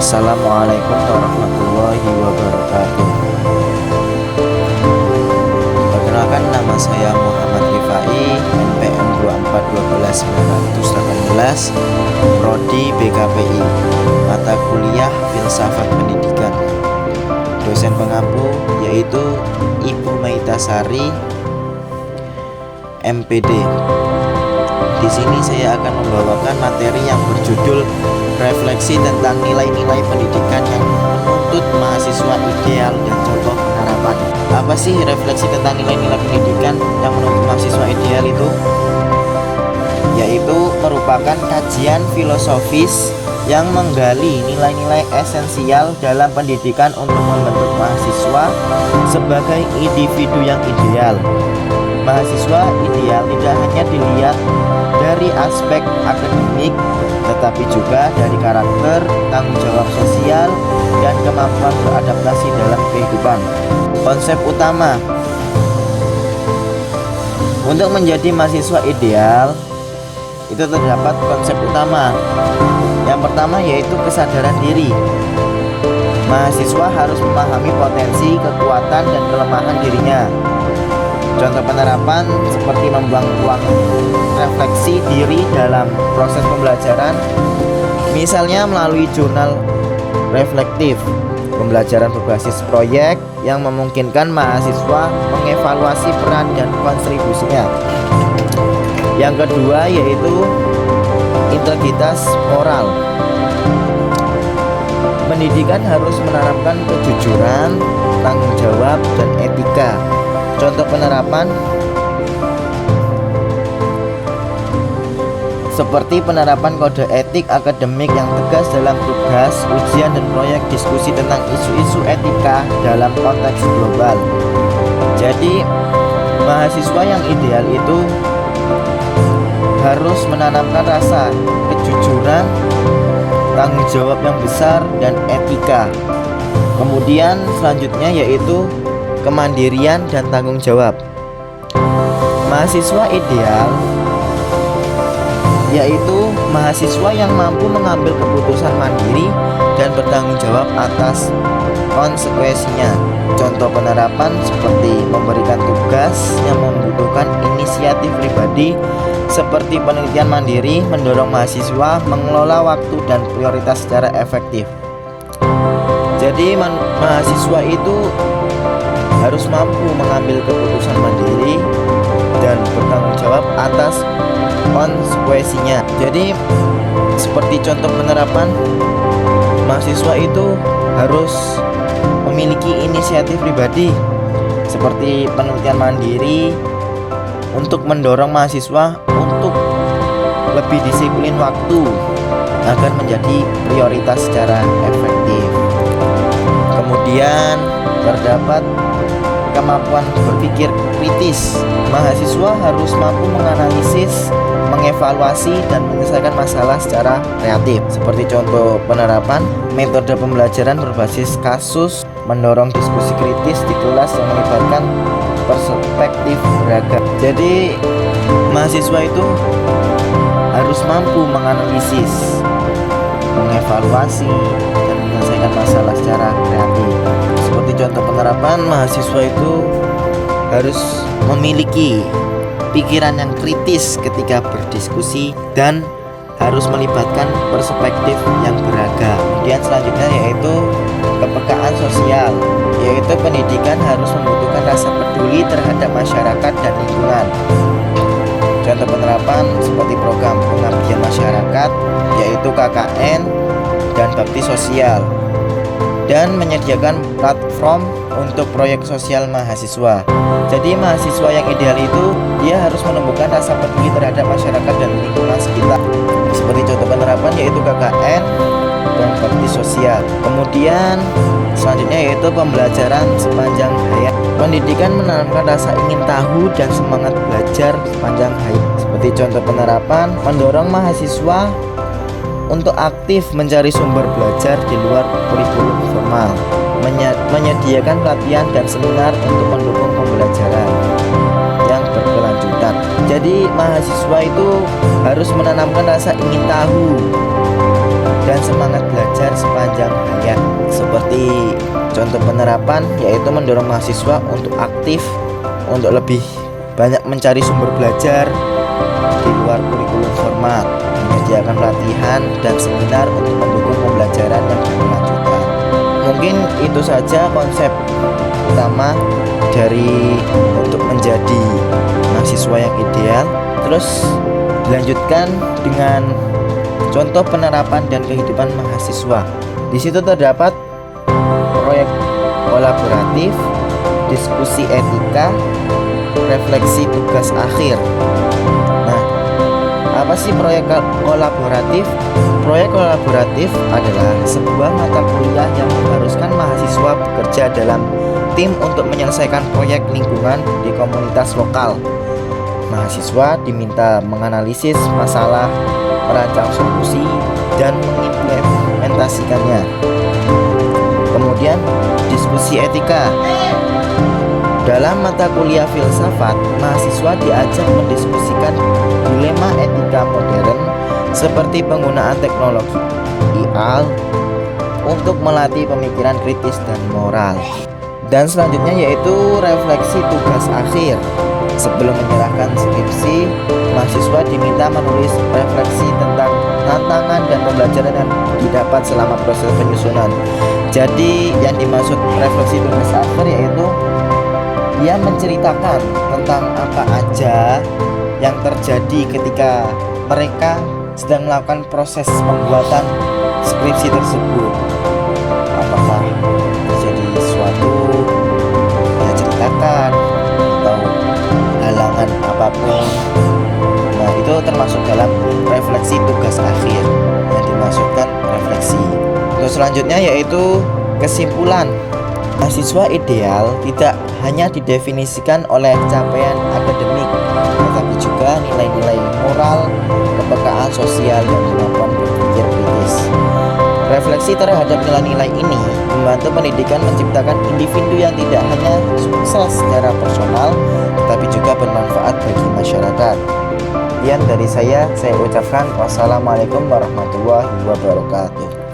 Assalamualaikum warahmatullahi wabarakatuh. Perkenalkan, nama saya Muhammad Rifai, NPM 24121918, Prodi BKPI, mata kuliah Filsafat Pendidikan. Dosen pengampu yaitu Ibu Maitasari, MPD. Di sini saya akan membawakan materi yang berjudul refleksi tentang nilai-nilai pendidikan yang menuntut mahasiswa ideal dan contoh penerapan. Apa sih refleksi tentang nilai-nilai pendidikan yang menuntut mahasiswa ideal itu? Yaitu merupakan kajian filosofis yang menggali nilai-nilai esensial dalam pendidikan untuk membentuk mahasiswa sebagai individu yang ideal. Mahasiswa ideal tidak hanya dilihat dari aspek akademik, tetapi juga dari karakter, tanggung jawab sosial, dan kemampuan beradaptasi dalam kehidupan. Konsep utama untuk menjadi mahasiswa ideal itu terdapat konsep utama. Yang pertama yaitu kesadaran diri. Mahasiswa harus memahami potensi, kekuatan, dan kelemahan dirinya. Contoh penerapan seperti membuang ruang refleksi diri dalam proses pembelajaran, misalnya melalui jurnal reflektif, pembelajaran berbasis proyek yang memungkinkan mahasiswa mengevaluasi peran dan kontribusinya. Yang kedua yaitu integritas moral. Pendidikan harus menanamkan kejujuran, tanggung jawab, dan etika. Contoh penerapan seperti penerapan kode etik akademik yang tegas dalam tugas, ujian, dan proyek, diskusi tentang isu-isu etika dalam konteks global. Jadi, mahasiswa yang ideal itu harus menanamkan rasa kejujuran, tanggung jawab yang besar, dan etika. Kemudian selanjutnya yaitu kemandirian dan tanggung jawab. Mahasiswa ideal yaitu mahasiswa yang mampu mengambil keputusan mandiri dan bertanggung jawab atas konsekuensinya. Contoh penerapan seperti memberikan tugas yang membutuhkan inisiatif pribadi seperti penelitian mandiri, mendorong mahasiswa mengelola waktu dan prioritas secara efektif. Jadi mahasiswa itu harus mampu mengambil keputusan mandiri dan bertanggung jawab atas konsekuensinya. Jadi seperti contoh penerapan, mahasiswa itu harus memiliki inisiatif pribadi seperti penelitian mandiri untuk mendorong mahasiswa untuk lebih disiplin waktu agar menjadi prioritas secara efektif. Kemudian terdapat kemampuan berpikir kritis. Mahasiswa harus mampu menganalisis, mengevaluasi, dan menyelesaikan masalah secara kreatif. Seperti contoh penerapan, metode pembelajaran berbasis kasus, mendorong diskusi kritis di kelas yang melibatkan perspektif beragam. Jadi, mahasiswa itu harus mampu menganalisis, mengevaluasi, dan menyelesaikan masalah secara kreatif. Seperti contoh penerapan, mahasiswa itu harus memiliki pikiran yang kritis ketika berdiskusi dan harus melibatkan perspektif yang beragam. Kemudian selanjutnya yaitu kepekaan sosial, yaitu pendidikan harus membutuhkan rasa peduli terhadap masyarakat dan lingkungan. Contoh penerapan seperti program pengabdian masyarakat, yaitu KKN dan bakti sosial, dan menyediakan platform untuk proyek sosial mahasiswa. Jadi mahasiswa yang ideal itu dia harus menumbuhkan rasa peduli terhadap masyarakat dan lingkungan sekitar. Seperti contoh penerapan yaitu KKN dan bakti sosial. Kemudian selanjutnya yaitu pembelajaran sepanjang hayat. Pendidikan menanamkan rasa ingin tahu dan semangat belajar sepanjang hayat. Seperti contoh penerapan, mendorong mahasiswa untuk aktif mencari sumber belajar di luar kurikulum formal, menyediakan pelatihan dan seminar untuk mendukung pembelajaran yang berkelanjutan. Jadi mahasiswa itu harus menanamkan rasa ingin tahu dan semangat belajar sepanjang seperti contoh penerapan yaitu mendorong mahasiswa untuk aktif, untuk lebih banyak mencari sumber belajar di luar kurikulum formal, menyediakan pelatihan dan seminar untuk mendukung pembelajaran yang berkelanjutan. Mungkin itu saja konsep utama dari untuk menjadi mahasiswa yang ideal. Terus dilanjutkan dengan contoh penerapan dan kehidupan mahasiswa. Di situ terdapat proyek kolaboratif, diskusi etika, refleksi tugas akhir. Nah, apa sih proyek kolaboratif? Proyek kolaboratif adalah sebuah mata kuliah yang mengharuskan mahasiswa bekerja dalam tim untuk menyelesaikan proyek lingkungan di komunitas lokal. Mahasiswa diminta menganalisis masalah, merancang solusi, dan mengimplementasikannya. Kemudian, diskusi etika. Dalam mata kuliah filsafat, mahasiswa diajak mendiskusikan dilema etika modern seperti penggunaan teknologi AI untuk melatih pemikiran kritis dan moral. Dan selanjutnya yaitu refleksi tugas akhir. Sebelum menyerahkan skripsi, mahasiswa diminta menulis refleksi tentang tantangan dan pembelajaran yang didapat selama proses penyusunan. Jadi yang dimaksud refleksi tugas akhir yaitu dia menceritakan tentang apa aja yang terjadi ketika mereka sedang melakukan proses pembuatan skripsi tersebut. Apakah terjadi sesuatu, ya ceritakan, atau halangan apapun. Nah, itu termasuk dalam refleksi tugas akhir yang dimaksudkan refleksi. Untuk selanjutnya yaitu kesimpulan. Mahasiswa ideal tidak hanya didefinisikan oleh capaian akademik, tetapi juga nilai-nilai moral, kepekaan sosial, dan kemampuan berpikir kritis. Refleksi terhadap nilai-nilai ini membantu pendidikan menciptakan individu yang tidak hanya sukses secara personal, tetapi juga bermanfaat bagi masyarakat. Sekian dari saya ucapkan wassalamualaikum warahmatullahi wabarakatuh.